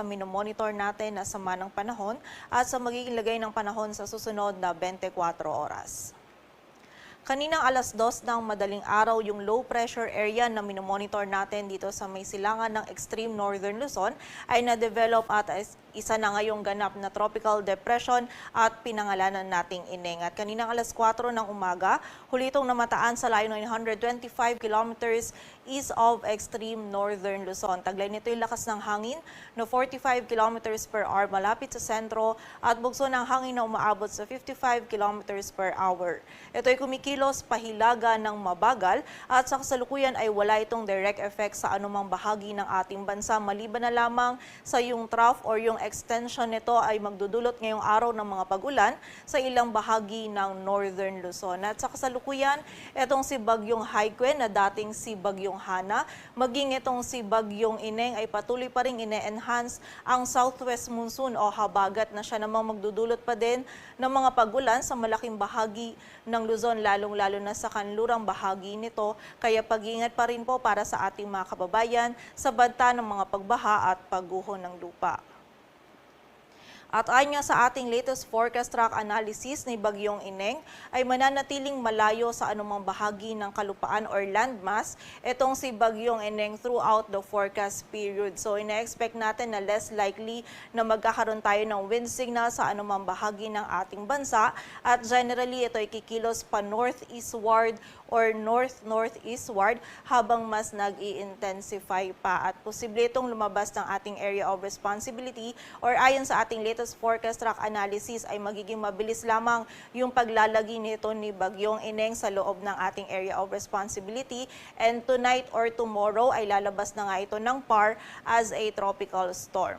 sa minomonitor natin na sama ng panahon at sa magiging lagay ng panahon sa susunod na 24 oras. Kaninang alas 2 ng madaling araw, yung low pressure area na minomonitor natin dito sa may silangan ng extreme northern Luzon ay na-develop at isa na ngayong ganap na tropical depression at pinangalanan nating Ineng. At kaninang alas 4 ng umaga, huli itong namataan sa layo 925 kilometers east of extreme northern Luzon. Taglay nito yung lakas ng hangin na 45 kilometers per hour malapit sa sentro at bugso ng hangin na umaabot sa 55 kilometers per hour. Ito ay kumikilos pahilaga ng mabagal at sa kasalukuyan ay wala itong direct effect sa anumang bahagi ng ating bansa maliban na lamang sa yung trough or yung extension nito ay magdudulot ngayong araw ng mga pag-ulan sa ilang bahagi ng northern Luzon. At sa kasalukuyan, itong si Bagyong Haikwe na dating si Bagyong Hana, maging itong si Bagyong Ineng ay patuloy pa rin ine-enhance ang southwest monsoon o habagat na siya namang magdudulot pa din ng mga pag-ulan sa malaking bahagi ng Luzon, lalong-lalo na sa kanlurang bahagi nito. Kaya pag-iingat pa rin po para sa ating mga kababayan sa banta ng mga pagbaha at pagguho ng lupa. At ayon nga sa ating latest forecast track analysis ni Bagyong Ineng ay mananatiling malayo sa anumang bahagi ng kalupaan or landmass itong si Bagyong Ineng throughout the forecast period. So ina-expect natin na less likely na magkakaroon tayo ng wind signal sa anumang bahagi ng ating bansa at generally ito ay kikilos pa northeastward or north-northeastward habang mas nag-i-intensify pa at posible itong lumabas ng ating area of responsibility or ayon sa ating latest forecast track analysis ay magiging mabilis lamang yung paglalagi nito ni Bagyong Ineng sa loob ng ating area of responsibility and tonight or tomorrow ay lalabas na nga ito ng PAR as a tropical storm.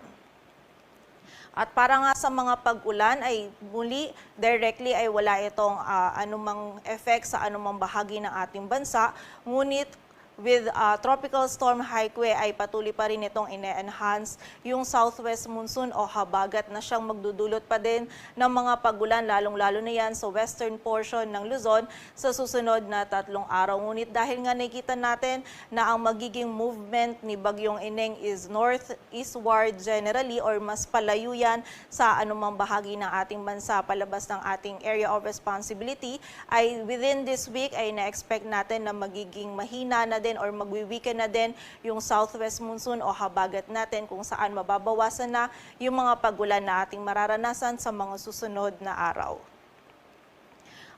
At para nga sa mga pag-ulan ay muli directly ay wala itong anumang effect sa anumang bahagi ng ating bansa. Ngunit with Tropical Storm Haikwe ay patuloy pa rin itong ine-enhance yung southwest monsoon o habagat na siyang magdudulot pa din ng mga pag-ulan lalong-lalo na yan sa western portion ng Luzon sa susunod na 3 araw. Ngunit dahil nga nakikita natin na ang magiging movement ni Bagyong Ineng is northeastward generally or mas palayo yan sa anumang bahagi ng ating bansa palabas ng ating area of responsibility ay within this week ay na-expect natin na magiging mahina na din or magwiweaken na din yung southwest monsoon o habagat natin kung saan mababawasan na yung mga pag-ulan na ating mararanasan sa mga susunod na araw.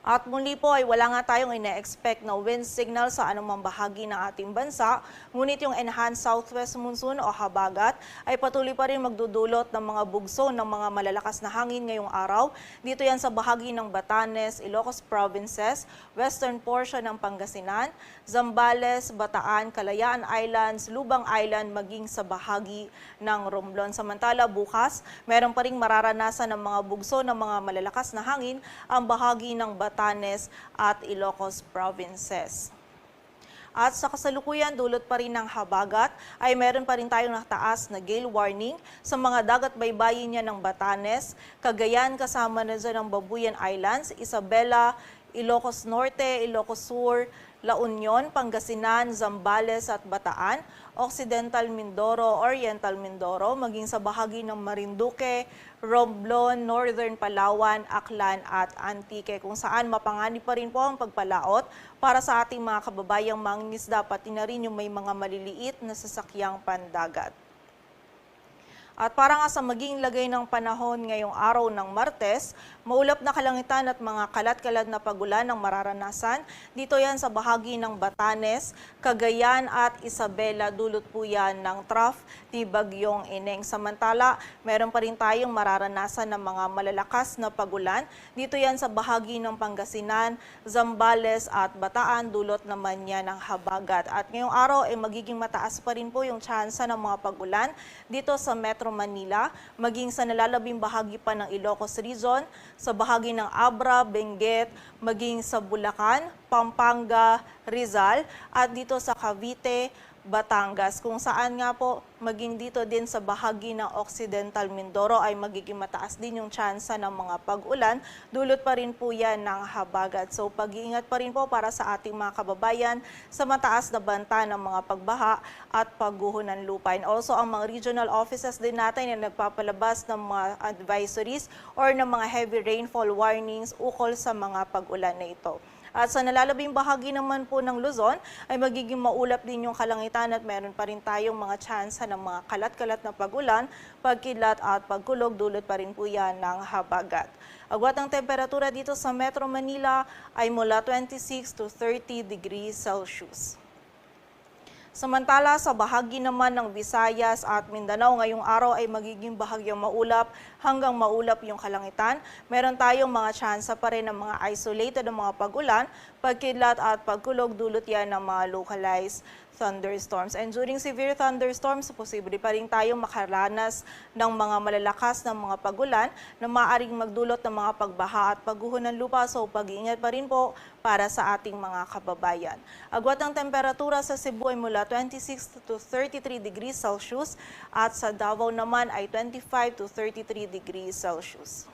At muli po ay wala nga tayong ina-expect na wind signal sa anumang bahagi ng ating bansa, ngunit yung enhanced southwest monsoon o habagat ay patuloy pa rin magdudulot ng mga bugso ng mga malalakas na hangin ngayong araw. Dito yan sa bahagi ng Batanes, Ilocos Provinces, western portion ng Pangasinan, Zambales, Bataan, Kalayaan Islands, Lubang Island, maging sa bahagi ng Romblon. Samantala bukas, meron pa rin mararanasan ng mga bugso ng mga malalakas na hangin ang bahagi ng Batanes at Ilocos Provinces. At sa kasalukuyan, dulot pa rin ng habagat ay meron pa rin tayong nataas na gale warning sa mga dagat baybayin niya ng Batanes, Cagayan kasama na dyan ang Babuyan Islands, Isabela, Ilocos Norte, Ilocos Sur, La Union, Pangasinan, Zambales at Bataan, Occidental Mindoro, Oriental Mindoro, maging sa bahagi ng Marinduque, Romblon, Northern Palawan, Aklan at Antique kung saan mapanganib pa rin po ang pagpalaot para sa ating mga kababayang mangingisda pati na rin yung may mga maliliit na sasakyang pandagat. At para nga sa maging lagay ng panahon ngayong araw ng Martes, maulap na kalangitan at mga kalat-kalat na pagulan ang mararanasan. Dito yan sa bahagi ng Batanes, Cagayan at Isabela, dulot po yan ng trough ni Bagyong Ineng. Samantala, meron pa rin tayong mararanasan ng mga malalakas na pagulan. Dito yan sa bahagi ng Pangasinan, Zambales at Bataan, dulot naman yan ng habagat. At ngayong araw ay magiging mataas pa rin po yung tsansa ng mga pagulan dito sa Metro Manila, maging sa nalalabing bahagi pa ng Ilocos Region, sa bahagi ng Abra, Benguet, maging sa Bulacan, Pampanga, Rizal, at dito sa Cavite, Batangas, kung saan nga po maging dito din sa bahagi ng Occidental Mindoro ay magiging mataas din yung tsansa ng mga pag-ulan. Dulot pa rin po yan ng habagat. So pag-iingat pa rin po para sa ating mga kababayan sa mataas na banta ng mga pagbaha at pagguho ng lupa. And also ang mga regional offices din natin na nagpapalabas ng mga advisories or ng mga heavy rainfall warnings ukol sa mga pag-ulan na ito. At sa nalalabing bahagi naman po ng Luzon ay magiging maulap din yung kalangitan at meron pa rin tayong mga tsansa ng mga kalat-kalat na pag-ulan, pagkidlat at pagkulog, dulot pa rin po yan ng habagat. Agwat ang temperatura dito sa Metro Manila ay mula 26 to 30 degrees Celsius. Samantala, sa bahagi naman ng Visayas at Mindanao, ngayong araw ay magiging bahagyang maulap hanggang maulap yung kalangitan. Meron tayong mga tsansa pa rin ng mga isolated na mga pag-ulan, pagkidlat at pagkulog, dulot yan ng mga localized thunderstorms. And during severe thunderstorms, posible pa rin tayong makaranas ng mga malalakas na mga pag-ulan na maaaring magdulot ng mga pagbaha at pagguho ng lupa. So pag-iingat pa rin po para sa ating mga kababayan. Agwat ang temperatura sa Cebu ay mula 26 to 33 degrees Celsius at sa Davao naman ay 25 to 33 degrees Celsius.